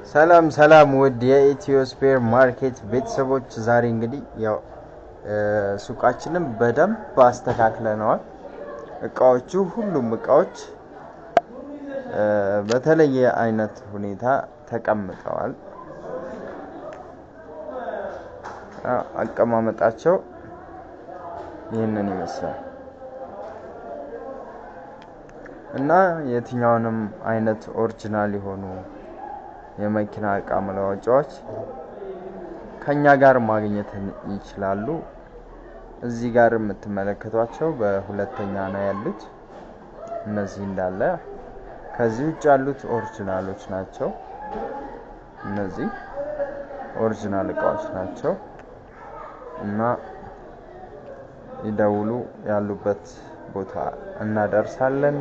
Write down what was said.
ሰላም ውድ የኢትዮ ስፔር ማርኬት ቤተሰቦች ዛሬ እንግዲህ ያው ሱቃችንን በደንብ አስተካክለናል። እቃዎቹ ሁሉም እቃዎች በተለየ አይነት ሁኔታ ተቀምጠዋል። አቀማመጣቸው ይሄንን ይመስላል እና የትኛውንም አይነት ኦሪጅናል የሆኑ የመኪና እቃ መለዋወጫዎች ከኛ ጋር ማግኘት ይችላሉ። እዚህ ጋር የምትመለከቷቸው በሁለተኛ ነው ያሉት። እነዚህ እንዳለ ከዚህ ውጭ ያሉት ኦሪጅናሎች ናቸው። እነዚህ ኦሪጅናል እቃዎች ናቸው እና ይደውሉ፣ ያሉበት ቦታ እናደርሳለን።